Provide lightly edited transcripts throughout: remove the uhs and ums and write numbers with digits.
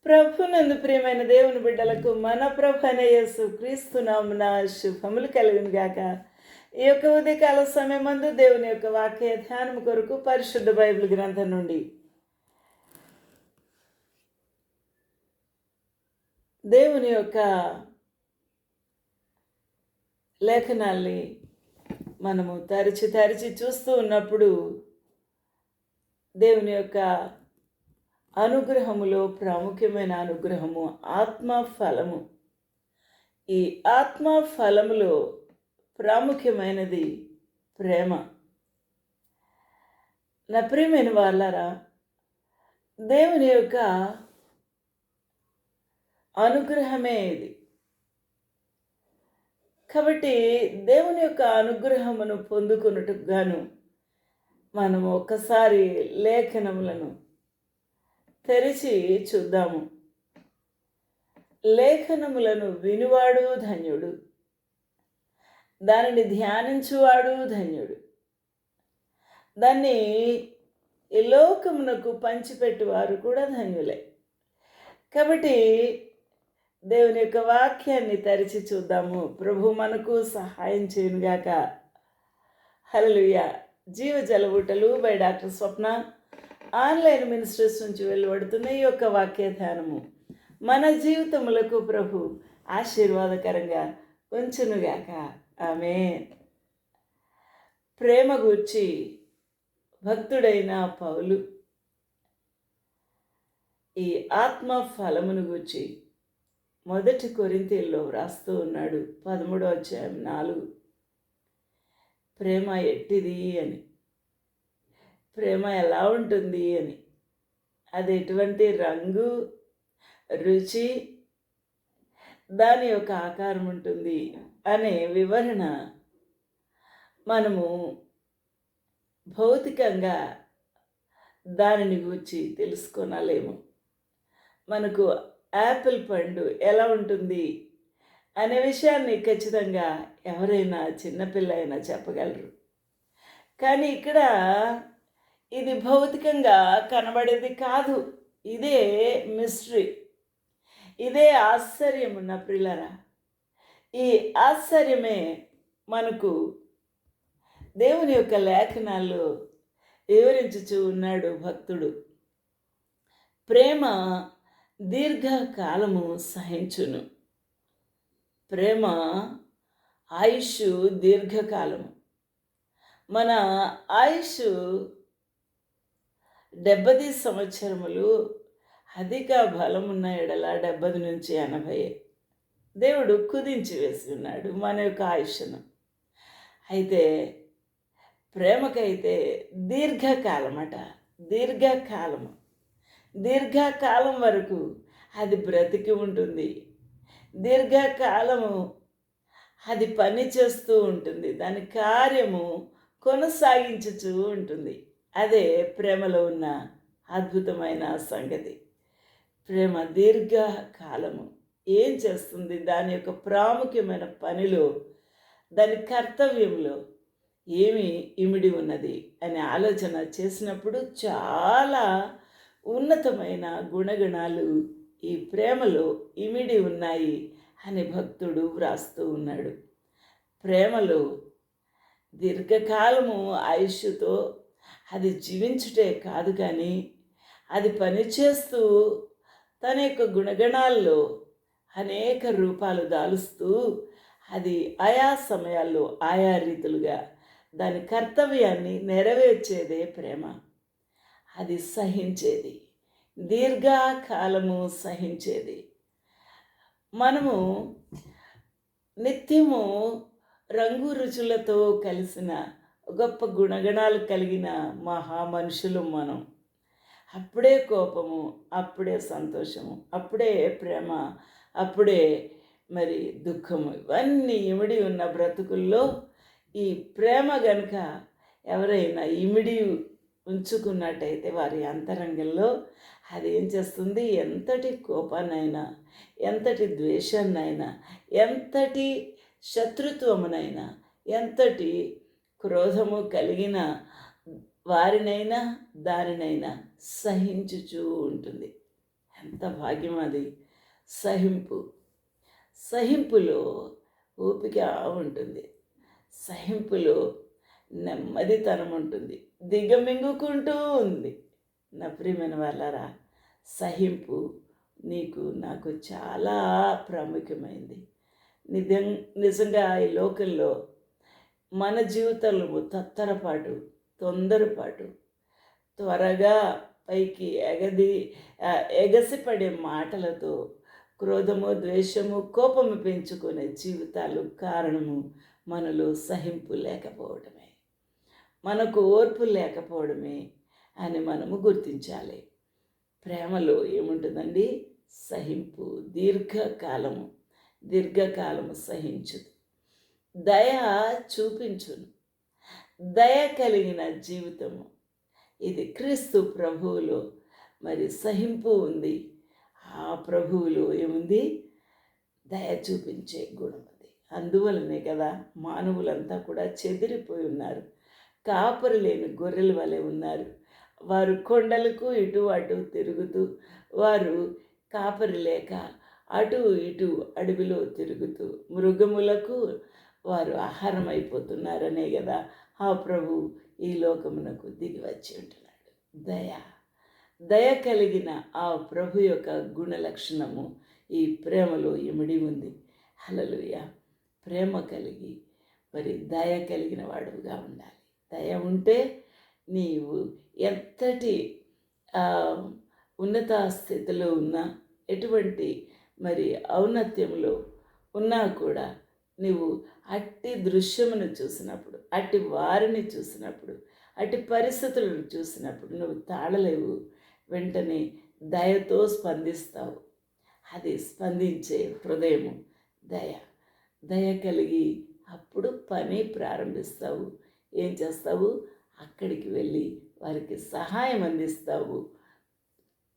ప్రభునందు ప్రియమైన దేవుని బిడ్డలకు మన ప్రభు అయిన యేసు క్రీస్తు నామమున శుభములు కలుగును గాక. ఈ యొక్క ఉదయకాల సమయమందు దేవుని యొక్క వాక్య ధ్యానం కొరకు పరిశుద్ధ బైబిల్ గ్రంథం నుండి దేవుని యొక్క లేఖనాల్ని మనము తరచి చూస్తూ ఉన్నప్పుడు దేవుని యొక్క అనుగ్రహములో ప్రాముఖ్యమైన అనుగ్రహము ఆత్మ ఫలము. ఈ ఆత్మ ఫలములో ప్రాముఖ్యమైనది ప్రేమ. నా ప్రియమైన వాళ్ళారా, దేవుని యొక్క అనుగ్రహమే ఇది. కాబట్టి దేవుని యొక్క అనుగ్రహమును పొందుకున్నట్టుకు గాను మనము ఒక్కసారి లేఖనములను తెరిచి చూద్దాము. లేఖనములను వినువాడు ధన్యుడు, దానిని ధ్యానించువాడు ధన్యుడు, దాన్ని ఈ లోకమునకు పంచిపెట్టువారు కూడా ధన్యులే. కాబట్టి దేవుని యొక్క వాక్యాన్ని తెరిచి చూద్దాము. ప్రభు మనకు సహాయం చేయునుగాక. హల్లెలూయా. జీవజల ఊటలు by doctor Swapna online ministries నుంచి వెలువడుతున్న ఈ యొక్క వాక్య ధ్యానము మన జీవితములకు ప్రభు ఆశీర్వాదకరంగా ఉంచునుగాక. ఆమేన్. ప్రేమ గూర్చి భక్తుడైన పౌలు ఈ ఆత్మ ఫలమును గూర్చి 1 కొరింథీయుల్లో వ్రాస్తూ ఉన్నాడు. 13వ అధ్యాయం 4. ప్రేమ ఎట్టిది అని, ప్రేమ ఎలా ఉంటుంది అని, అది ఎటువంటి రంగు, రుచి, దాని యొక్క ఆకారం ఉంటుంది అనే వివరణ మనము భౌతికంగా దానిని గురించి తెలుసుకోనలేము. మనకు యాపిల్ పండు ఎలా ఉంటుంది అనే విషయాన్ని ఖచ్చితంగా ఎవరైనా చిన్నపిల్ల అయినా చెప్పగలరు. కానీ ఇక్కడ ఇది భౌతికంగా కనబడేది కాదు. ఇదే మిస్టరీ, ఇదే ఆశ్చర్యం. నా ప్రియులారా, ఈ ఆశ్చర్యమే మనకు దేవుని యొక్క లేఖనాల్లో వివరించుచూ ఉన్నాడు భక్తుడు. ప్రేమ దీర్ఘకాలము సహించును. ప్రేమ ఆయుష్ దీర్ఘకాలము. మన ఆయుష్ 70 సంవత్సరములు, అధిక బలమున్న ఎడల 70 నుంచి 80 దేవుడు కుదించి వేసి ఉన్నాడు మన యొక్క ఆయుష్ను. అయితే ప్రేమకైతే దీర్ఘకాలమట. దీర్ఘకాలం వరకు అది బ్రతికి ఉంటుంది. దీర్ఘకాలము అది పని చేస్తూ ఉంటుంది, దాని కార్యము కొనసాగించుచూ ఉంటుంది. అదే ప్రేమలో ఉన్న అద్భుతమైన సంగతి. ప్రేమ దీర్ఘకాలము ఏం చేస్తుంది, దాని యొక్క ప్రాముఖ్యమైన పనిలో, దాని కర్తవ్యంలో ఏమి ఇమిడి ఉన్నది అనే ఆలోచన చేసినప్పుడు చాలా ఉన్నతమైన గుణగణాలు ఈ ప్రేమలో ఇమిడి ఉన్నాయి అని భక్తుడు వ్రాస్తూ ఉన్నాడు. ప్రేమలో దీర్ఘకాలము ఆయుష్తో అది జీవించుటే కాదు, కానీ అది పనిచేస్తూ తన యొక్క గుణగణాల్లో అనేక రూపాలు దాలుస్తూ అది ఆయా సమయాల్లో ఆయా రీతులుగా దాని కర్తవ్యాన్ని నెరవేర్చేదే ప్రేమ. అది సహించేది, దీర్ఘకాలము సహించేది. మనము నిత్యము రంగు రుచులతో కలిసిన గొప్ప గుణగణాలు కలిగిన మహా మనుషులు మనం. అప్పుడే కోపము, అప్పుడే సంతోషము, అప్పుడే ప్రేమ, అప్పుడే మరి దుఃఖము, ఇవన్నీ ఇమిడి ఉన్న బ్రతుకుల్లో ఈ ప్రేమ గనుక ఎవరైనా ఇమిడి ఉంచుకున్నట్టయితే వారి అంతరంగంలో అది ఏం చేస్తుంది, ఎంతటి కోపాన్నైనా, ఎంతటి ద్వేషాన్నైనా, ఎంతటి శత్రుత్వమునైనా, ఎంతటి క్రోధము కలిగిన వారినైనా దానినైనా సహించుచూ ఉంటుంది. ఎంత భాగ్యం అది. సహింపు, సహింపులో ఓపిక ఉంటుంది, సహింపులో నెమ్మదితనం ఉంటుంది, దిగమింగుకుంటూ ఉంది. నా ప్రియమైన వాళ్ళారా, సహింపు నీకు నాకు చాలా ప్రాముఖ్యమైంది. నిజంగా ఈ లోకంలో మన జీవితంలో తొందరపాటు, త్వరగా పైకి ఎగసిపడే మాటలతో క్రోధము, ద్వేషము, కోపము పెంచుకునే జీవితాలు కారణము మనలో సహింపు లేకపోవడమే, మనకు ఓర్పు లేకపోవడమే అని మనము గుర్తించాలి. ప్రేమలో ఏముంటుందండి? సహింపు, దీర్ఘకాలము సహించుదు, దయ చూపించును, దయ కలిగిన జీవితము. ఇది క్రీస్తు ప్రభువులో మరి సహింపు ఉంది. ఆ ప్రభువులో ఏముంది? దయ చూపించే గుణం ఉంది. అందువలనే కదా మానవులంతా కూడా చెదిరిపోయి ఉన్నారు, కాపరి లేని గొర్రెల వలె ఉన్నారు. వారు కొండలకు ఇటు అటు తిరుగుతూ, వారు కాపరి లేక అటు ఇటు అడవిలో తిరుగుతూ మృగములకు వారు ఆహారం అయిపోతున్నారనే కదా ఆ ప్రభు ఈ లోకమునకు దిగి వచ్చి ఉంటున్నాడు. దయ కలిగిన ఆ ప్రభు యొక్క గుణ లక్షణము ఈ ప్రేమలో ఇమిడి ఉంది. హల్లెలూయా. ప్రేమ కలిగి మరి దయ కలిగిన వాడుగా ఉండాలి. దయ ఉంటే నీవు ఎంతటి ఉన్నత స్థితిలో ఉన్నా, ఎటువంటి మరి ఔన్నత్యంలో ఉన్నా కూడా నీవు అట్టి దృశ్యమును చూసినప్పుడు, అట్టి వారిని చూసినప్పుడు, అట్టి పరిస్థితులను చూసినప్పుడు నువ్వు తాళలేవు. వెంటనే దయతో స్పందిస్తావు. అది స్పందించే హృదయము దయ కలిగి అప్పుడు పని ప్రారంభిస్తావు. ఏం చేస్తావు? అక్కడికి వెళ్ళి వారికి సహాయం అందిస్తావు,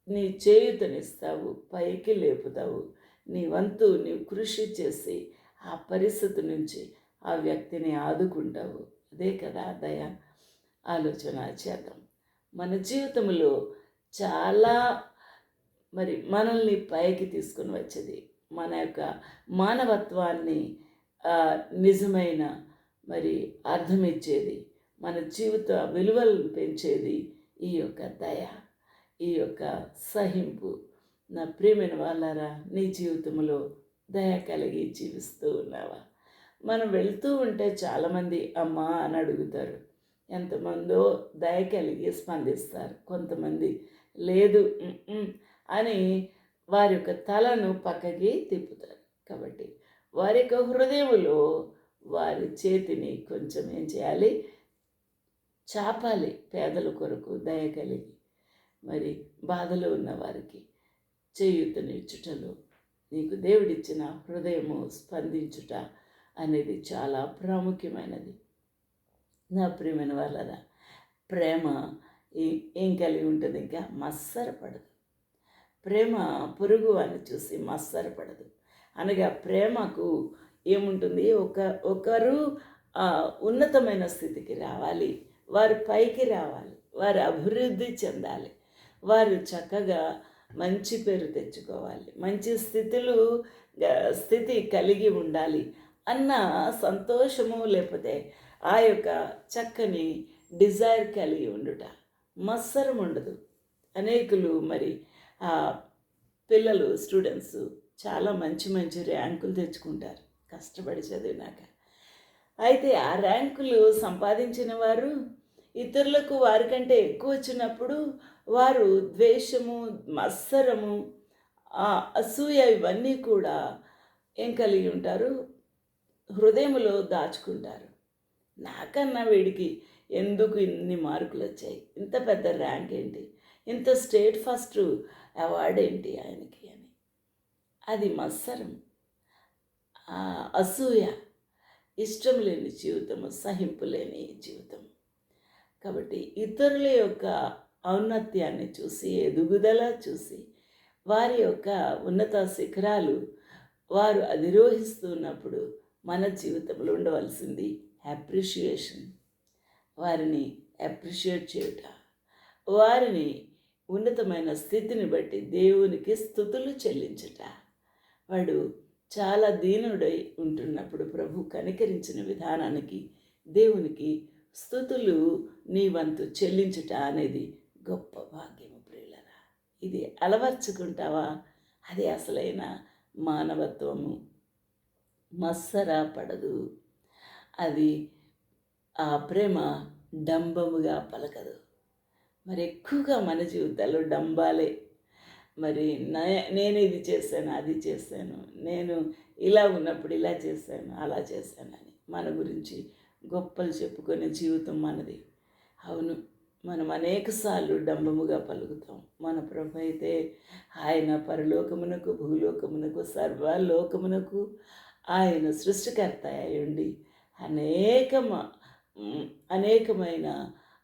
నీ చేయూతనిస్తావు, పైకి లేపుతావు. నీ వంతు నీవు కృషి చేసి ఆ పరిస్థితి నుంచి ఆ వ్యక్తిని ఆదుకుంటావు. అదే కదా దయ. ఆలోచన చేద్దాం. మన జీవితంలో చాలా మరి మనల్ని పైకి తీసుకుని వచ్చేది, మన యొక్క మానవత్వాన్ని నిజమైన మరి అర్థమిచ్చేది, మన జీవిత విలువలను పెంచేది ఈ యొక్క దయ, ఈ యొక్క సహింపు. నా ప్రియమైన వాళ్ళారా, నీ జీవితంలో దయ కలిగి జీవిస్తూ ఉన్నావా? మనం వెళ్తూ ఉంటే చాలామంది అమ్మా అని అడుగుతారు. ఎంతమందో దయ కలిగి స్పందిస్తారు. కొంతమంది లేదు అని వారి యొక్క తలను పక్కకి తిప్పుతారు. కాబట్టి వారి యొక్క హృదయంలో వారి చేతిని కొంచెం ఏం చేయాలి? చాపాలి. పేదల కొరకు దయ కలిగి మరి బాధలో ఉన్న వారికి చేయూతనిచ్చుటలో నీకు దేవుడిచ్చిన హృదయము స్పందించుట అనేది చాలా ప్రాముఖ్యమైనది. నా ప్రియమైన వాళ్ళరా, ప్రేమ ఏం కలిగి ఉంటుంది? ఇంకా మత్సరపడదు. ప్రేమ పొరుగు అని చూసి మత్సరపడదు. అనగా ప్రేమకు ఏముంటుంది? ఒకరు ఉన్నతమైన స్థితికి రావాలి, వారు పైకి రావాలి, వారు అభివృద్ధి చెందాలి, వారు చక్కగా మంచి పేరు తెచ్చుకోవాలి, మంచి స్థితి కలిగి ఉండాలి అన్న సంతోషము, లేకపోతే ఆ యొక్క చక్కని డిజైర్ కలిగి ఉండుట. మత్సరం ఉండదు. అనేకులు మరి పిల్లలు, స్టూడెంట్స్ చాలా మంచి ర్యాంకులు తెచ్చుకుంటారు కష్టపడి చదివినాక. అయితే ఆ ర్యాంకులు సంపాదించిన వారు ఇతరులకు వారికంటే ఎక్కువ వచ్చినప్పుడు వారు ద్వేషము, మత్సరము, అసూయ ఇవన్నీ కూడా ఏం కలిగి ఉంటారు? హృదయంలో దాచుకుంటారు. నాకన్నా వీడికి ఎందుకు ఇన్ని మార్కులు వచ్చాయి, ఇంత పెద్ద ర్యాంక్ ఏంటి, ఇంత స్టేట్ ఫస్ట్ అవార్డు ఏంటి ఆయనకి అని. అది మత్సరం, అసూయ, ఇష్టం లేని జీవితము, సహింపు లేని జీవితం. కాబట్టి ఇతరుల యొక్క ఔన్నత్యాన్ని చూసి, ఎదుగుదల చూసి, వారి యొక్క ఉన్నత శిఖరాలు వారు అధిరోహిస్తున్నప్పుడు మన జీవితంలో ఉండవలసింది అప్రిషియేషన్. వారిని అప్రిషియేట్ చేయుట, వారిని ఉన్నతమైన స్థితిని బట్టి దేవునికి స్తుతులు చెల్లించుట. వాడు చాలా దీనుడై ఉంటున్నప్పుడు ప్రభు కనికరించిన విధానానికి దేవునికి స్తుతులు నీ వంతు చెల్లించుట అనేది గొప్ప భాగ్యము ప్రియులరా. ఇది అలవర్చుకుంటావా? అది అసలైన మానవత్వము. మత్సరా పడదు. అది ఆ ప్రేమ డంబముగా పలకదు. మరి ఎక్కువగా మన జీవితాల్లో డంబాలే. మరి నేను ఇది చేశాను, అది చేశాను, నేను ఇలా ఉన్నప్పుడు ఇలా చేశాను, అలా చేశానని మన గురించి గొప్పలు చెప్పుకునే జీవితం మనది. అవును, మనం అనేకసార్లు డంబముగా పలుకుతాం. మన ప్రభు అయితే ఆయన పరలోకమునకు భూలోకమునకు సర్వలోకమునకు ఆయన సృష్టికర్త అయ్యుండి అనేకమైన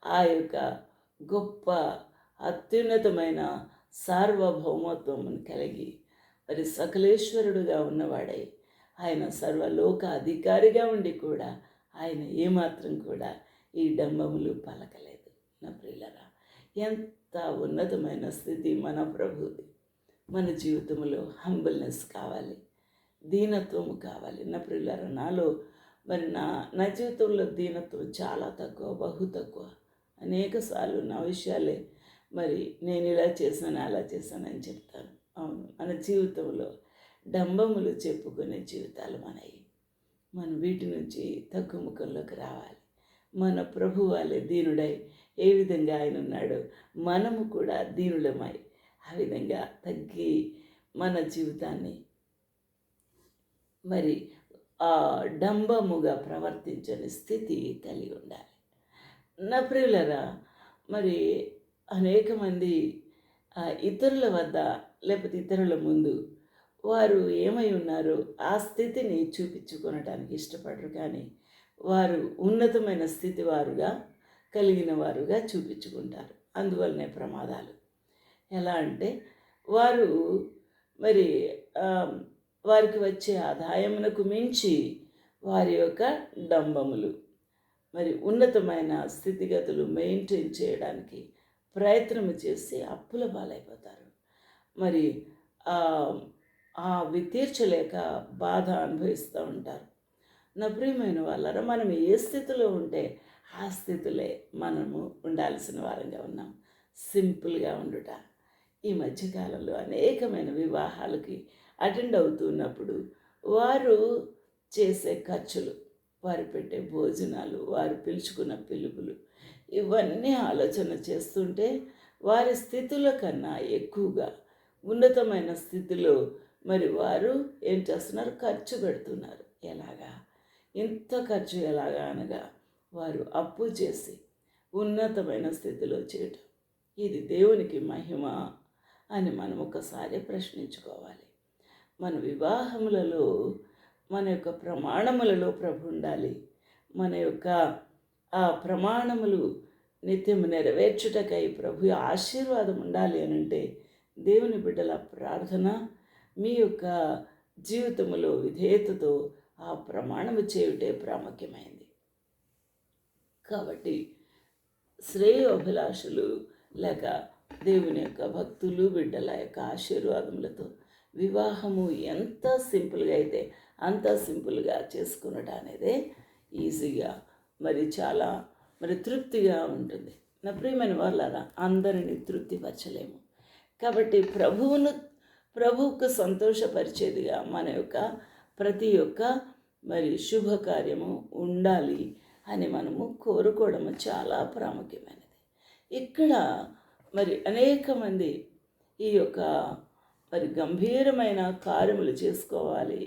ఆ యొక్క గొప్ప అత్యున్నతమైన సార్వభౌమత్వమును కలిగి మరి సకలేశ్వరుడుగా ఉన్నవాడై ఆయన సర్వలోక అధికారిగా ఉండి కూడా ఆయన ఏమాత్రం కూడా ఈ డంబములు పలకలేదు. నా ప్రియులరా, ఎంత ఉన్నతమైన స్థితి మన ప్రభుది. మన జీవితంలో హంబుల్నెస్ కావాలి, దీనత్వము కావాలి. నా ప్రియులరా, నాలో మరి నా జీవితంలో దీనత్వం చాలా తక్కువ, బహు తక్కువ. అనేకసార్లు నా విషయాలే మరి నేను ఇలా చేశాను, అలా చేశానని చెప్తాను. అవును, మన జీవితంలో డంబములు చెప్పుకునే జీవితాలు మనవి. మనం వీటి నుంచి తక్కువ ముఖంలోకి రావాలి. మన ప్రభు వాళ్ళే దీనుడై ఏ విధంగా ఆయన ఉన్నాడో మనము కూడా దీనులమై ఆ విధంగా తగ్గి మన జీవితాన్ని మరి ఆ డంబముగా ప్రవర్తించని స్థితి కలిగి ఉండాలి. నా ప్రియులరా, మరి అనేక మంది ఇతరుల వద్ద లేకపోతే ఇతరుల ముందు వారు ఏమై ఉన్నారో ఆ స్థితిని చూపించుకొనడానికి ఇష్టపడరు. కానీ వారు ఉన్నతమైన స్థితి వారుగా కలిగిన వారుగా చూపించుకుంటారు. అందువల్లనే ప్రమాదాలు. ఎలా అంటే వారు మరి వారికి వచ్చే ఆదాయమునకు మించి వారి యొక్క డంబములు, మరి ఉన్నతమైన స్థితిగతులు మెయింటైన్ చేయడానికి ప్రయత్నం చేసి అప్పుల పాలైపోతారు. మరి అవి తీర్చలేక బాధ అనుభవిస్తూ ఉంటారు. నా ప్రియమైన వాళ్ళరా, మనం ఏ స్థితిలో ఉంటే ఆ స్థితిలో మనము ఉండాల్సిన వారంగా ఉన్నాం. సింపుల్గా ఉండుట. ఈ మధ్యకాలంలో అనేకమైన వివాహాలకి అటెండ్ అవుతున్నప్పుడు వారు చేసే ఖర్చులు, వారు పెట్టే భోజనాలు, వారు పిలుచుకున్న పిలుపులు, ఇవన్నీ ఆలోచన చేస్తుంటే వారి స్థితుల కన్నా ఎక్కువగా ఉన్నతమైన స్థితిలో మరి వారు ఏం చేస్తున్నారు? ఖర్చు పెడుతున్నారు. ఎలాగా? ఇంత ఖర్చు ఎలాగా అనగా వారు అప్పు చేసి ఉన్నతమైన స్థితిలో చేయటం. ఇది దేవునికి మహిమ అని మనం ఒకసారి ప్రశ్నించుకోవాలి. మన వివాహములలో మన యొక్క ప్రమాణములలో ప్రభు ఉండాలి. మన యొక్క ఆ ప్రమాణములు నిత్యము నెరవేర్చుటకై ప్రభు ఆశీర్వాదం ఉండాలి అని అంటే దేవుని బిడ్డల ప్రార్థన మీ యొక్క జీవితంలో విధేయతతో ఆ ప్రమాణము చేయుటే ప్రాముఖ్యమైంది. కాబట్టి శ్రేయోభిలాషులు లేక దేవుని యొక్క భక్తులు బిడ్డల యొక్క ఆశీర్వాదములతో వివాహము ఎంత సింపుల్గా అయితే అంత సింపుల్గా చేసుకునడం అనేదే ఈజీగా మరి చాలా మరి తృప్తిగా ఉంటుంది. నా ప్రియమైన వాళ్ళారా, అందరినీ తృప్తిపరచలేము. కాబట్టి ప్రభువుకు సంతోషపరిచేదిగా మన యొక్క ప్రతి ఒక్క మరి శుభకార్యము ఉండాలి అని మనము కోరుకోవడము చాలా ప్రాముఖ్యమైనది. ఇక్కడ మరి అనేక మంది ఈ యొక్క మరి గంభీరమైన కార్యములు చేసుకోవాలి,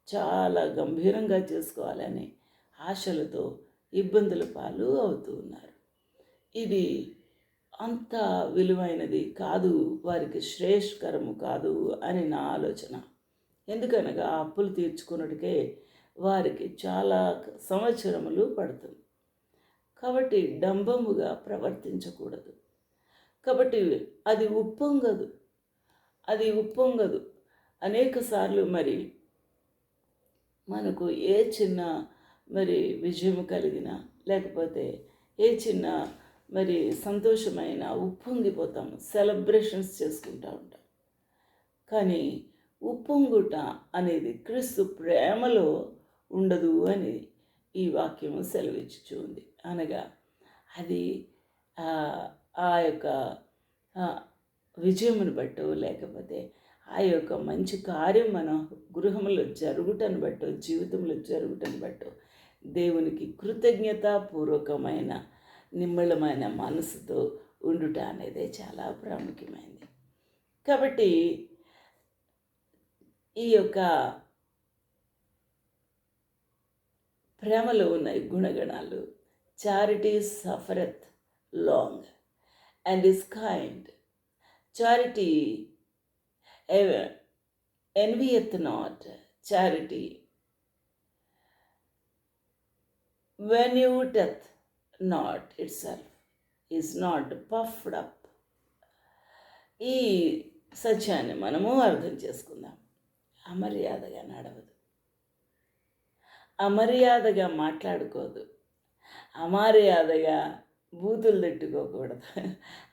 చాలా గంభీరంగా చేసుకోవాలని ఆశలతో ఇబ్బందుల పాలు అవుతూ ఉన్నారు. ఇది అంత విలువైనది కాదు, వారికి శ్రేష్కరము కాదు అని నా ఆలోచన. ఎందుకనగా అప్పులు తీర్చుకున్నట్టుకే వారికి చాలా సంవత్సరములు పడుతుంది. కాబట్టి డంబముగా ప్రవర్తించకూడదు. కాబట్టి అది ఉప్పొంగదు. అనేక సార్లు మరి మనకు ఏ చిన్న మరి విజయం కలిగినా లేకపోతే ఏ చిన్న మరి సంతోషమైన ఉప్పొంగిపోతాం, సెలబ్రేషన్స్ చేసుకుంటూ ఉంటాం. కానీ ఉప్పొంగుట అనేది క్రీస్తు ప్రేమలో ఉండదు అని ఈ వాక్యము సెలవిచ్చుచూ ఉంది. అనగా అది ఆ యొక్క విజయమును బట్టో, లేకపోతే ఆ యొక్క మంచి కార్యం మన గృహంలో జరుగుటను బట్టో, జీవితంలో జరుగుటను బట్టో దేవునికి కృతజ్ఞతాపూర్వకమైన నిమ్మళమైన మనసుతో ఉండుట అనేది చాలా ప్రాముఖ్యమైనది. కాబట్టి ఈ యొక్క ప్రేమలో ఉన్న గుణగణాలు, charity suffereth long and is kind. Charity envieth not. Charity valueth not itself, is not puffed up. ఈ సత్యాన్ని మనము అర్థం చేసుకుందాం. అమర్యాదగా నడవదు, అమర్యాదగా మాట్లాడుకోదు, అమర్యాదగా బూతులు తిట్టుకోకూడదు,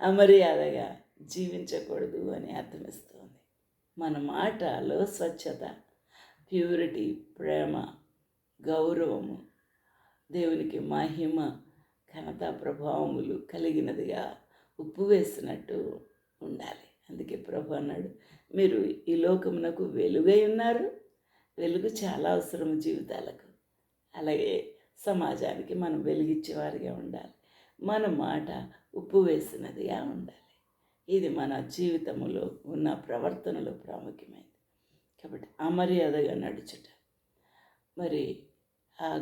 అమర్యాదగా జీవించకూడదు అని అర్థమిస్తుంది. మన మాటలో స్వచ్ఛత, ప్యూరిటీ, ప్రేమ, గౌరవము, దేవునికి మహిమ, ఘనత, ప్రభావములు కలిగినదిగా ఉప్పు వేసినట్టు ఉండాలి. అందుకే ప్రభు అన్నాడు, మీరు ఈ లోకమునకు వెలుగై ఉన్నారు. వెలుగు చాలా అవసరం జీవితాలకు. అలాగే సమాజానికి మనం వెలిగించేవారిగా ఉండాలి. మన మాట ఉప్పు వేసినదిగా ఉండాలి. ఇది మన జీవితంలో ఉన్న ప్రవర్తనలో ప్రాముఖ్యమైనది. కాబట్టి అమర్యాదగా నడుచుట, మరి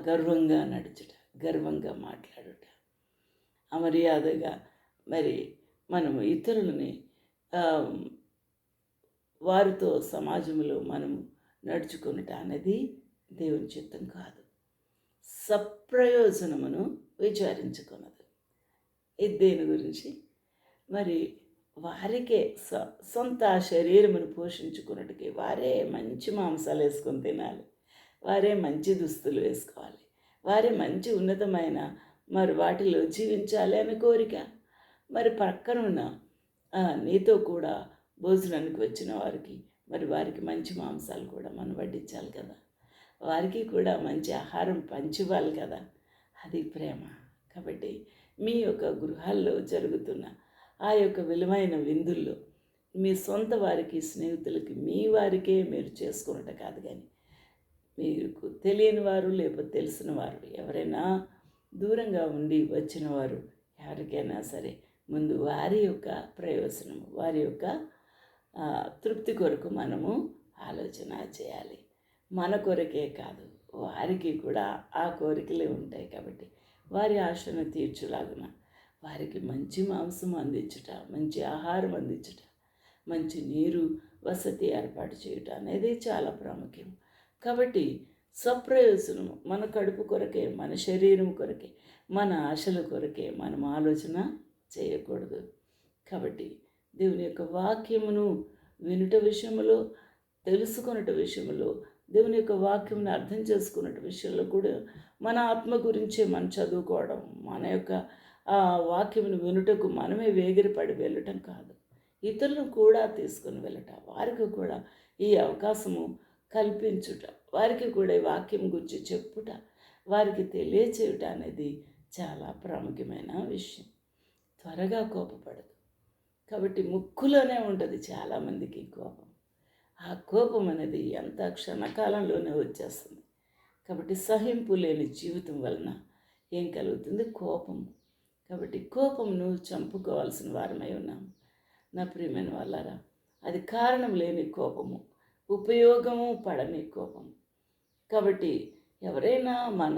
గర్వంగా నడుచుట, గర్వంగా మాట్లాడుట, అమర్యాదగా మరి మనము ఇతరులని వారితో సమాజంలో మనము నడుచుకునుట అనేది దేవుని చిత్తం కాదు. సప్రయోజనమును విచారించుకున్నది. ఇది దేని గురించి? మరి వారికే సొంత శరీరమును పోషించుకున్నట్టుకి వారే మంచి మాంసాలు వేసుకొని తినాలి, వారే మంచి దుస్తులు వేసుకోవాలి, వారే మంచి ఉన్నతమైన మరి వాటిలో జీవించాలి అనే కోరిక. మరి పక్కనున్న నీతో కూడా భోజనానికి వచ్చిన వారికి మరి వారికి మంచి మాంసాలు కూడా మనం వడ్డించాలి కదా, వారికి కూడా మంచి ఆహారం పంచివ్వాలి కదా. అది ప్రేమ. కాబట్టి మీ యొక్క గృహాల్లో జరుగుతున్న ఆ యొక్క విలువైన విందుల్లో మీ సొంత వారికి, స్నేహితులకి, మీ వారికే మీరు చేసుకున్నట్టు కాదు, కానీ మీకు తెలియని వారు లేకపోతే తెలిసిన వారు ఎవరైనా దూరంగా ఉండి వచ్చిన వారు ఎవరికైనా సరే ముందు వారి యొక్క ప్రయోజనము, వారి యొక్క తృప్తి కొరకు మనము ఆలోచన చేయాలి. మన కొరకే కాదు, వారికి కూడా ఆ కోరికలే ఉంటాయి. కాబట్టి వారి ఆశను తీర్చులాగున వారికి మంచి మాంసం అందించుట, మంచి ఆహారం అందించుట, మంచి నీరు, వసతి ఏర్పాటు చేయుట అనేది చాలా ప్రాముఖ్యం. కాబట్టి స్వప్రయోజనము మన కడుపు కొరకే, మన శరీరం కొరకే, మన ఆశల కొరకే మనం ఆలోచన చేయకూడదు. కాబట్టి దేవుని యొక్క వాక్యమును వినుట విషయంలో, తెలుసుకున్నట విషయంలో, దేవుని యొక్క వాక్యమును అర్థం చేసుకున్నట విషయంలో కూడా మన ఆత్మ గురించే మనం చదువుకోవడం, మన యొక్క వాక్యమును వినుటకు మనమే వేగిరపడి వెళ్ళటం కాదు, ఇతరులను కూడా తీసుకుని వెళ్ళట, వారికి కూడా ఈ అవకాశము కల్పించుట, వారికి కూడా ఈ వాక్యం గురించి చెప్పుట, వారికి తెలియచేయుట అనేది చాలా ప్రాముఖ్యమైన విషయం. త్వరగా కోపపడదు. కాబట్టి ముక్కులోనే ఉంటుంది చాలామందికి కోపం. ఆ కోపం అనేది ఎంత క్షణకాలంలోనే వచ్చేస్తుంది. కాబట్టి సహింపు లేని జీవితం వలన ఏం కలుగుతుంది? కోపం. కాబట్టి కోపంను చంపుకోవాల్సిన వారమై ఉన్నాము. నా ప్రియమైన వాళ్ళారా, అది కారణం లేని కోపము, ఉపయోగము పడని కోపం. కాబట్టి ఎవరైనా మన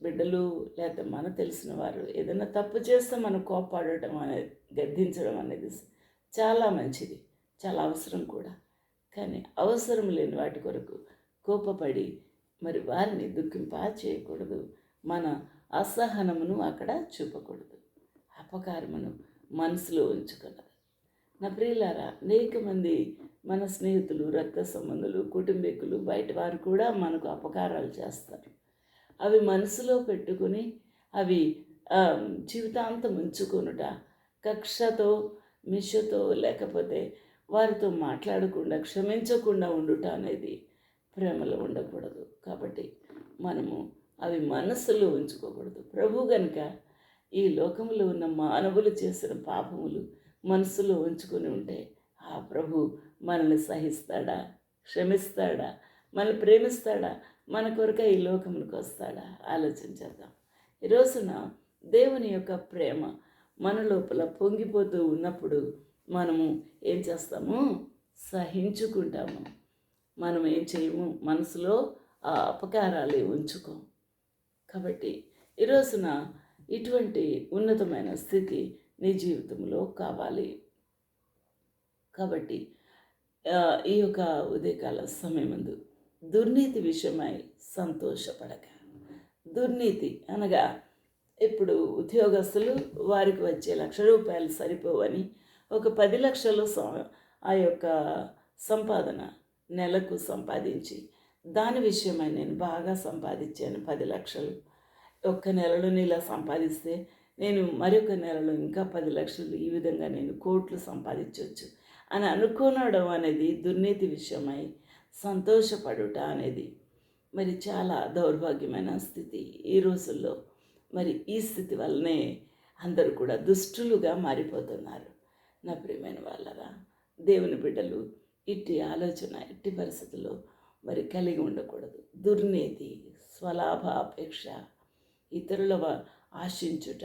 బిడ్డలు లేదా మన తెలిసిన వారు ఏదైనా తప్పు చేస్తే మనం కోపపడటం అనేది, గద్దించడం అనేది చాలా మంచిది, చాలా అవసరం కూడా. కానీ అవసరం లేని వాటి కొరకు కోపపడి మరి వారిని దుఃఖింప చేయకూడదు. మన అసహనమును అక్కడ చూపకూడదు, అపకారమును మనసులో ఉంచుకున్నది. నా ప్రియులారా, అనేక మంది మన స్నేహితులు, రక్త సంబంధులు, కుటుంబీకులు, బయట వారు కూడా మనకు అపకారాలు చేస్తారు. అవి మనసులో పెట్టుకుని అవి జీవితాంతం ఉంచుకొనుట, కక్షతో మిషతో లేకపోతే వారితో మాట్లాడకుండా క్షమించకుండా ఉండుట అనేది ప్రేమలో ఉండకూడదు. కాబట్టి మనము అవి మనస్సులో ఉంచుకోకూడదు. ప్రభు గనుక ఈ లోకంలో ఉన్న మానవులు చేసిన పాపములు మనసులో ఉంచుకొని ఉంటే ఆ ప్రభు మనల్ని సహిస్తాడా, క్షమిస్తాడా, మనల్ని ప్రేమిస్తాడా, మన కొరక ఈ లోకములకు వస్తాడా? ఆలోచించేద్దాం. ఈ రోజున దేవుని యొక్క ప్రేమ మన లోపల పొంగిపోతూ ఉన్నప్పుడు మనము ఏం చేస్తాము? సహించుకుంటాము. మనం ఏం చేయము? మనసులో ఆ అపకారాలే ఉంచుకోం. కాబట్టి ఈ రోజున ఇటువంటి ఉన్నతమైన స్థితి నీ జీవితంలో కావాలి. కాబట్టి ఈ యొక్క ఉదయకాల సమయమందు దుర్నీతి విషయమై సంతోషపడక. దుర్నీతి అనగా ఇప్పుడు ఉద్యోగస్తులు వారికి వచ్చే ₹1,00,000 సరిపోవని ఒక 10 లక్షలు ఆ యొక్క సంపాదన నెలకు సంపాదించి దాని విషయమై నేను బాగా సంపాదించాను 10 లక్షలు, ఒక్క నెలలో ఇలా సంపాదిస్తే నేను మరొక నెలలో ఇంకా 10 లక్షలు, ఈ విధంగా నేను కోట్లు సంపాదించవచ్చు అని అనుకోనడం అనేది దుర్నీతి విషయమై సంతోషపడుట అనేది మరి చాలా దౌర్భాగ్యమైన స్థితి ఈ రోజుల్లో. మరి ఈ స్థితి వల్లనే అందరూ కూడా దుష్టులుగా మారిపోతున్నారు. నా ప్రియమైన వాళ్ళరా, దేవుని బిడ్డలు ఇట్టి ఆలోచన ఇట్టి పరిస్థితుల్లో మరి కలిగి ఉండకూడదు. దుర్నీతి, స్వలాభాపేక్ష, ఇతరుల ఆశించుట,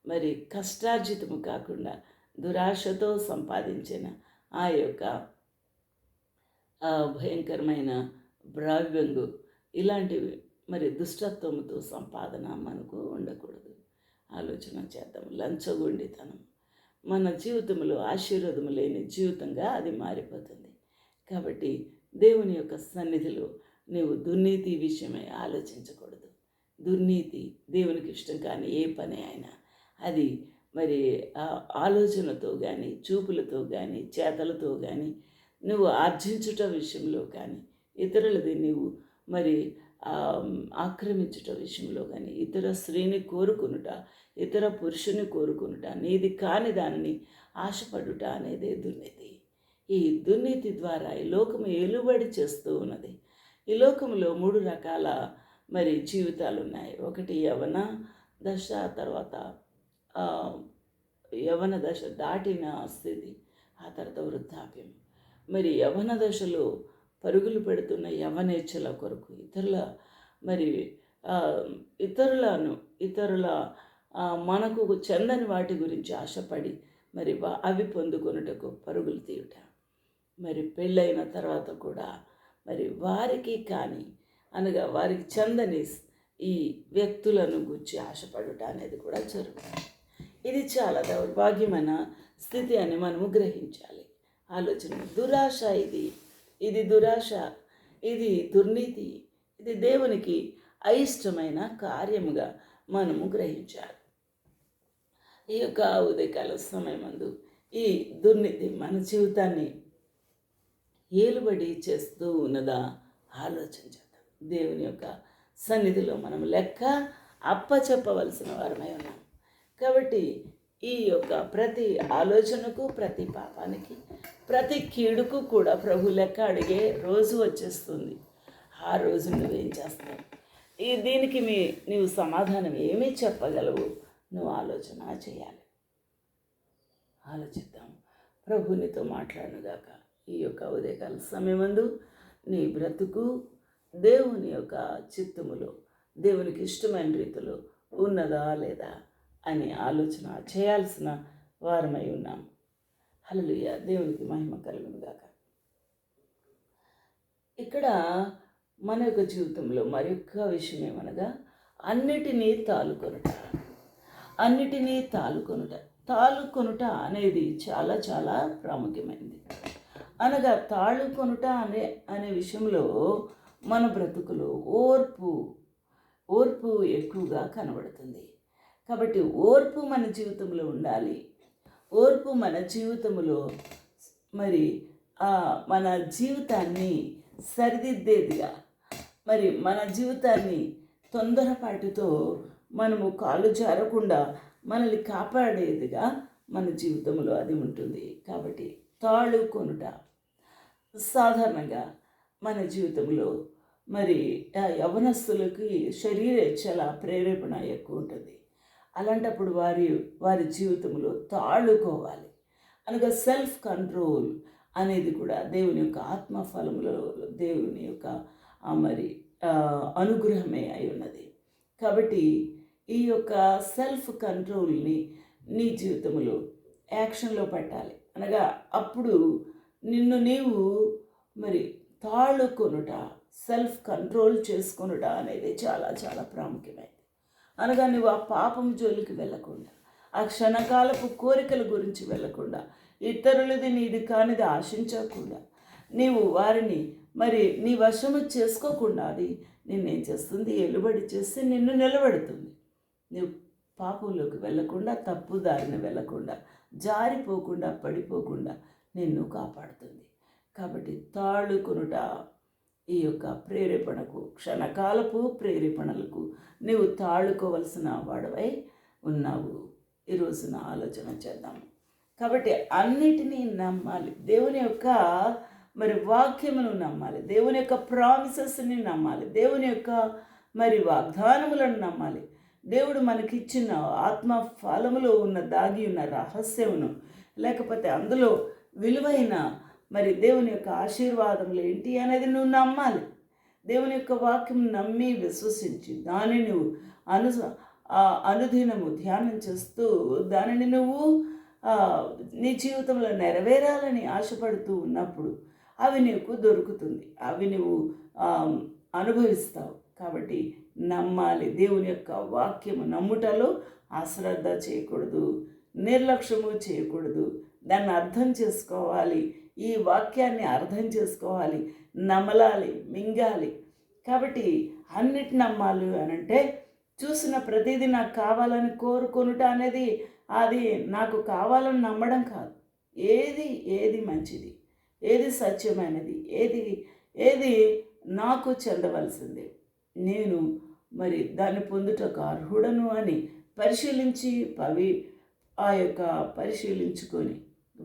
మరి కష్టార్జితము కాకుండా దురాశతో సంపాదించిన ఆ యొక్క భయంకరమైన ద్రవ్యంగు ఇలాంటివి మరి దుష్టత్వముతో సంపాదన మనకు ఉండకూడదు. ఆలోచన చేద్దాం. లంచగొండితనం మన జీవితంలో ఆశీర్వాదము లేని జీవితంగా అది మారిపోతుంది. కాబట్టి దేవుని యొక్క సన్నిధిలో నీవు దుర్నీతి విషయమై ఆలోచించకూడదు. దుర్నీతి దేవునికి ఇష్టం కానీ ఏ పని అయినా అది మరి ఆలోచనతో కానీ, చూపులతో కానీ, చేతలతో కానీ, నువ్వు ఆర్జించుట విషయంలో కానీ, ఇతరులది నీవు మరి ఆక్రమించుట విషయంలో కానీ, ఇతర స్త్రీని కోరుకునుట, ఇతర పురుషుని కోరుకునుట, నీది కాని దానిని ఆశపడుట అనేదే దుర్నీతి. ఈ దుర్నీతి ద్వారా ఈ లోకము ఏలుబడి చేస్తూ ఉన్నది. ఈ లోకంలో 3 రకాల మరి జీవితాలు ఉన్నాయి. ఒకటి యవన దశ, తర్వాత యవన దశ దాటిన స్థితి, ఆ తర్వాత వృద్ధాప్యం. మరి యవన దశలో పరుగులు పెడుతున్న యవనేచ్ఛల కొరకు ఇతరుల మనకు చెందని వాటి గురించి ఆశపడి మరి అవి పొందుకొనుటకు పరుగులు తీయుట. మరి పెళ్ళైన తర్వాత కూడా మరి వారికి కానీ అనగా వారికి చెందని ఈ వ్యక్తులను గురించి ఆశపడుట అనేది కూడా జరుగుతుంది. ఇది చాలా దౌర్భాగ్యమైన స్థితి అని మనము గ్రహించాలి. ఆలోచన దురాశ, ఇది దురాశ, ఇది దుర్నీతి, ఇది దేవునికి అయిష్టమైన కార్యముగా మనము గ్రహించాలి. ఈ యొక్క ఉదయకాల సమయమందు ఈ దుర్నీతి మన జీవితాన్ని ఏలుబడి చేస్తూ ఉన్నదా ఆలోచించేద్దాం. దేవుని యొక్క సన్నిధిలో మనం లెక్క అప్పచెప్పవలసిన వారమై ఉన్నాం. కాబట్టి ఈ యొక్క ప్రతి ఆలోచనకు, ప్రతి పాపానికి, ప్రతి కీడుకు కూడా ప్రభు లెక్క అడిగే రోజు వచ్చేస్తుంది. ఆ రోజు నువ్వేం చేస్తావు? దీనికి నీవు సమాధానం ఏమీ చెప్పగలవు? నువ్వు ఆలోచన చేయాలి. ఆలోచిద్దాం. ప్రభు నీతో మాట్లాడుగాక. ఈ యొక్క ఉదయకాల సమయమందు నీ బ్రతుకు దేవుని యొక్క చిత్తములో, దేవునికి ఇష్టమైన రీతిలో ఉన్నదా లేదా అని ఆలోచన చేయాల్సిన వారమై ఉన్నాం. హల్లెలూయా. దేవునికి మహిమ కలుగునుగాక. ఇక్కడ మన యొక్క జీవితంలో మరొక విషయం ఏమనగా అన్నిటినీ తాలుకొనుట అనేది చాలా చాలా ప్రాముఖ్యమైనది. అనగా తాళుకొనుట అనే విషయంలో మన బ్రతుకులో ఓర్పు ఎక్కువగా కనబడుతుంది. కాబట్టి ఓర్పు మన జీవితంలో ఉండాలి. ఓర్పు మన జీవితంలో మరి మన జీవితాన్ని సరిదిద్దేదిగా, మరి మన జీవితాన్ని తొందరపాటుతో మనము కాలు జారకుండా మనల్ని కాపాడేదిగా మన జీవితంలో అది ఉంటుంది. కాబట్టి తాళు కొనుట సాధారణంగా మన జీవితంలో మరి యవనస్తులకి శరీర ఇచ్చల ప్రేరేపణ ఎక్కువ ఉంటుంది. అలాంటప్పుడు వారి జీవితంలో తాళుకోవాలి అనగా సెల్ఫ్ కంట్రోల్ అనేది కూడా దేవుని యొక్క ఆత్మఫలములో దేవుని యొక్క మరి అనుగ్రహమే అయి ఉన్నది. కాబట్టి ఈ యొక్క సెల్ఫ్ కంట్రోల్ని నీ జీవితంలో యాక్షన్లో పెట్టాలి. అనగా అప్పుడు నిన్ను నీవు మరి తాళుకొనుట, సెల్ఫ్ కంట్రోల్ చేసుకొనుట అనేది చాలా చాలా ప్రాముఖ్యమైనది. అనగా నువ్వు ఆ పాపం జోలికి వెళ్ళకుండా, ఆ క్షణకాలపు కోరికల గురించి వెళ్ళకుండా, ఇతరులది నీది కానిది ఆశించకుండా, నీవు వారిని మరి నీ వశము చేసుకోకుండా అది నిన్నేం చేస్తుంది, ఎలుబడి చేసి నిన్ను నిలబెడుతుంది. నువ్వు పాపంలోకి వెళ్ళకుండా, తప్పు దారిని వెళ్ళకుండా, జారిపోకుండా, పడిపోకుండా నిన్ను కాపాడుతుంది. కాబట్టి తాళుకొనుట ఈ యొక్క ప్రేరేపణకు, క్షణకాలపు ప్రేరేపణలకు నీవు తాళుకోవలసిన వాడవై ఉన్నావు. ఈ రోజున ఆలోచన చేద్దాము. కాబట్టి అన్నిటినీ నమ్మాలి. దేవుని యొక్క మరి వాక్యమును నమ్మాలి, దేవుని యొక్క ప్రామిసెస్ని నమ్మాలి, దేవుని యొక్క మరి వాగ్దానములను నమ్మాలి. దేవుడు మనకిచ్చిన ఆత్మ ఫలములో ఉన్న దాగి ఉన్న రహస్యమును, లేకపోతే అందులో విలువైన మరి దేవుని యొక్క ఆశీర్వాదములు ఏంటి అనేది నువ్వు నమ్మాలి. దేవుని యొక్క వాక్యం నమ్మి విశ్వసించి దానిని నువ్వు అనుదినము ధ్యానం చేస్తూ దానిని నువ్వు నీ జీవితంలో నెరవేరాలని ఆశపడుతూ ఉన్నప్పుడు అవి నీకు దొరుకుతుంది, అవి నువ్వు అనుభవిస్తావు. కాబట్టి నమ్మాలి. దేవుని యొక్క వాక్యము నమ్ముటలో అశ్రద్ధ చేయకూడదు, నిర్లక్ష్యము చేయకూడదు. దాన్ని అర్థం చేసుకోవాలి, ఈ వాక్యాన్ని అర్థం చేసుకోవాలి, నమలాలి, మింగాలి. కాబట్టి అన్నిటి నమ్మాలి అనంటే చూసిన ప్రతిదీ నాకు కావాలని కోరుకొనుట అనేది అది నాకు కావాలని నమ్మడం కాదు. ఏది మంచిది, ఏది సత్యమైనది, ఏది నాకు చెందవలసింది, నేను మరి దాన్ని పొందుటకు అర్హుడను అని పరిశీలించి పరిశీలించుకొని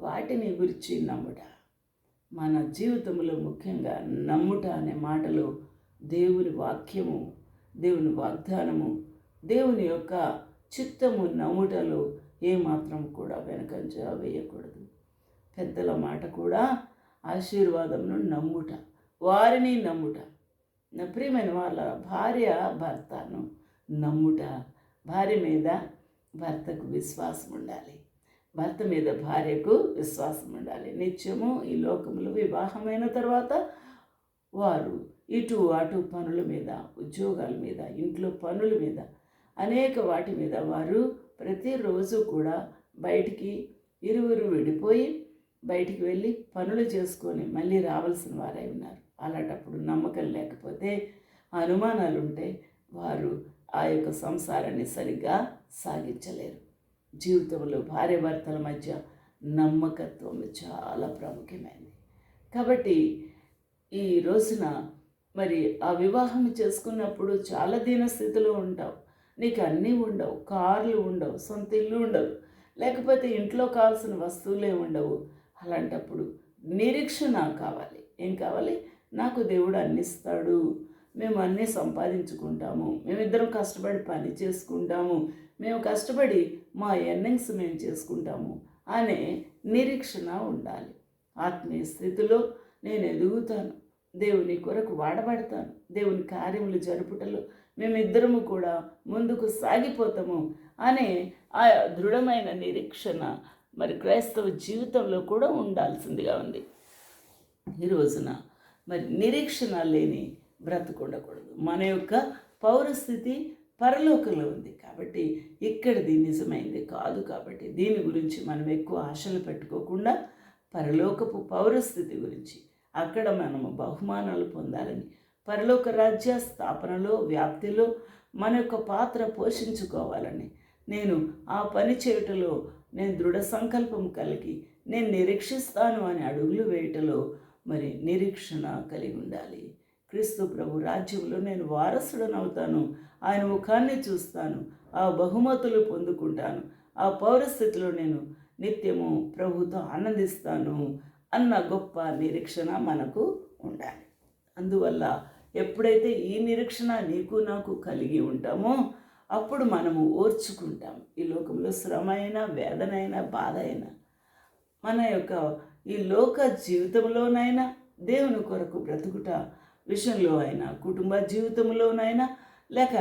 వాటిని గురించి నమ్ముట. మన జీవితంలో ముఖ్యంగా నమ్ముట అనే మాటలో దేవుని వాక్యము, దేవుని వాగ్దానము, దేవుని యొక్క చిత్తము నమ్ముటలో ఏమాత్రం కూడా వెనకంజ వేయకూడదు. పెద్దల మాట కూడా ఆశీర్వాదమును నమ్ముట, వారిని నమ్ముట. నా ప్రియమైన వాళ్ళ భార్య భర్తను నమ్ముట. భార్య మీద భర్తకు విశ్వాసం ఉండాలి, భర్త మీద భార్యకు విశ్వాసం ఉండాలి. నిత్యము ఈ లోకములో వివాహమైన తర్వాత వారు ఇటు అటు పనుల మీద, ఉద్యోగాల మీద, ఇంట్లో పనుల మీద, అనేక వాటి మీద వారు ప్రతిరోజు కూడా బయటికి ఇరువురు విడిపోయి బయటికి వెళ్ళి పనులు చేసుకొని మళ్ళీ రావాల్సిన వారై ఉన్నారు. అలాంటప్పుడు నమ్మకం లేకపోతే, అనుమానాలు ఉంటే వారు ఆ యొక్క సంసారాన్ని సరిగ్గా సాగించలేరు. జీవితంలో భార్యాభర్తల మధ్య నమ్మకత్వం చాలా ప్రాముఖ్యమైనది. కాబట్టి ఈ రోజున మరి ఆ వివాహం చేసుకున్నప్పుడు చాలా దీనస్థితిలో ఉంటావు, నీకు అన్నీ ఉండవు, కార్లు ఉండవు, సొంత ఇల్లు ఉండవు, లేకపోతే ఇంట్లో కావాల్సిన వస్తువులే ఉండవు. అలాంటప్పుడు నిరీక్షణ కావాలి. ఏం కావాలి? నాకు దేవుడు అన్నిస్తాడు, మేము అన్నీ సంపాదించుకుంటాము, మేమిద్దరం కష్టపడి పని చేసుకుంటాము, మేము కష్టపడి మా ఎర్నింగ్స్ మేము చేసుకుంటాము అనే నిరీక్షణ ఉండాలి. ఆత్మీయ స్థితిలో నేను ఎదుగుతాను, దేవుని కొరకు వాడబడతాను, దేవుని కార్యములు జరుపుటలో మేమిద్దరము కూడా ముందుకు సాగిపోతాము అనే ఆ దృఢమైన నిరీక్షణ మరి క్రైస్తవ జీవితంలో కూడా ఉండాల్సిందిగా ఉంది. ఈ రోజున మరి నిరీక్షణ లేని బ్రతుకుండకూడదు. మన యొక్క పౌరస్థితి పరలోకంలో ఉంది కాబట్టి ఇక్కడిది నిజమైంది కాదు. కాబట్టి దీని గురించి మనం ఎక్కువ ఆశలు పెట్టుకోకుండా పరలోకపు పౌరస్థితి గురించి, అక్కడ మనము బహుమానాలు పొందాలని, పరలోక రాజ్య స్థాపనలో, వ్యాప్తిలో మన యొక్క పాత్ర పోషించుకోవాలని, నేను ఆ పని చేయుటలో నేను దృఢ సంకల్పం కలిగి నేను నిరీక్షిస్తాను అని అడుగులు వేయటలో మరి నిరీక్షణ కలిగి ఉండాలి. క్రీస్తు ప్రభు రాజ్యంలో నేను వారసుడనవుతాను, ఆయన ముఖాన్ని చూస్తాను, ఆ బహుమతులు పొందుకుంటాను, ఆ పౌరస్థితిలో నేను నిత్యము ప్రభుతో ఆనందిస్తాను అన్న గొప్ప నిరీక్షణ మనకు ఉండాలి. అందువల్ల ఎప్పుడైతే ఈ నిరీక్షణ నీకు నాకు కలిగి ఉంటామో అప్పుడు మనము ఓర్చుకుంటాం. ఈ లోకంలో శ్రమ అయినా, వేదన అయినా, బాధ అయినా, మన యొక్క ఈ లోక జీవితంలోనైనా, దేవుని కొరకు బ్రతుకుట విషయంలో అయినా, కుటుంబ జీవితంలోనైనా, లేక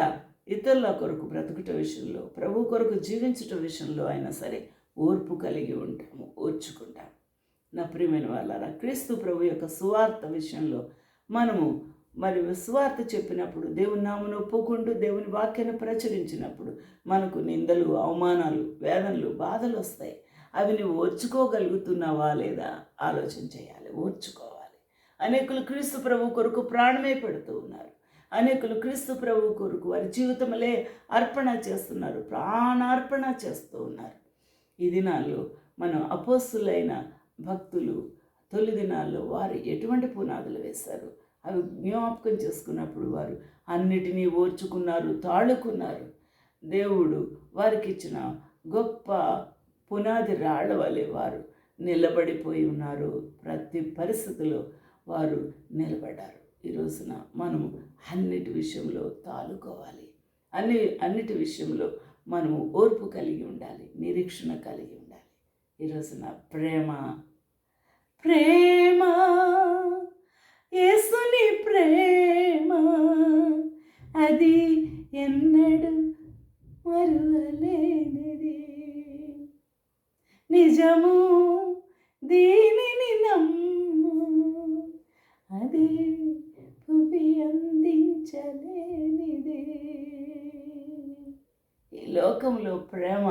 ఇతరుల కొరకు బ్రతుకుట విషయంలో, ప్రభు కొరకు జీవించుట విషయంలో అయినా సరే ఓర్పు కలిగి ఉంటాము, ఓర్చుకుంటాము. నా ప్రియమైన వాళ్ళారా, క్రీస్తు ప్రభు యొక్క సువార్త విషయంలో మనము సువార్త చెప్పినప్పుడు, దేవుని నామమును ఒప్పుకుంటూ దేవుని వాక్యాన్ని ప్రచురించినప్పుడు మనకు నిందలు, అవమానాలు, వేదనలు, బాధలు వస్తాయి. అవి నువ్వు ఓర్చుకోగలుగుతున్నావా లేదా ఆలోచన చేయాలి, ఓర్చుకోవాలి. అనేకులు క్రీస్తు ప్రభు కొరకు ప్రాణమే పెడుతూ ఉన్నారు. అనేకులు క్రీస్తు ప్రభు కొరకు వారి జీవితములే అర్పణ చేస్తున్నారు, ప్రాణార్పణ చేస్తూ ఉన్నారు. ఈ దినాల్లో మనం అపోస్తులైన భక్తులు తొలి దినాల్లో వారు ఎటువంటి పునాదులు వేశారు అవి జ్ఞాపకం చేసుకున్నప్పుడు వారు అన్నిటినీ ఓర్చుకున్నారు, తాళుకున్నారు. దేవుడు వారికి ఇచ్చిన గొప్ప పునాది రాళ్ల వలె వారు నిలబడిపోయి ఉన్నారు. ప్రతి పరిస్థితిలో వారు నిలబడ్డారు. ఈ రోజున మనము అన్నిటి విషయంలో తాళుకోవాలి. అన్నిటి విషయంలో మనము ఓర్పు కలిగి ఉండాలి, నిరీక్షణ కలిగి ఉండాలి. ఈ రోజున ప్రేమ యేసుని ప్రేమ అది ఎన్నడు మరువలేనిది, నిజము దీనిని నమ్ము, అది భూమి అందించలేనిది. ఈ లోకంలో ప్రేమ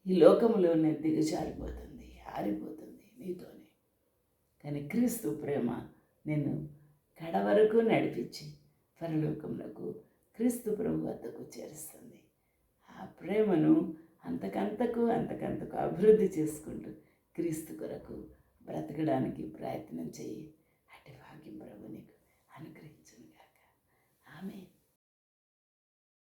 ఈ లోకంలోనే దిగజారిపోతుంది, ఆరిపోతుంది నీతోనే. కానీ క్రీస్తు ప్రేమ నిన్ను కడవరకు నడిపించి పరలోకమునకు క్రీస్తు ప్రభు వద్దకు చేరుస్తుంది. ఆ ప్రేమను అంతకంతకు అభివృద్ధి చేసుకుంటూ క్రీస్తు కొరకు బ్రతకడానికి ప్రయత్నం చెయ్యి.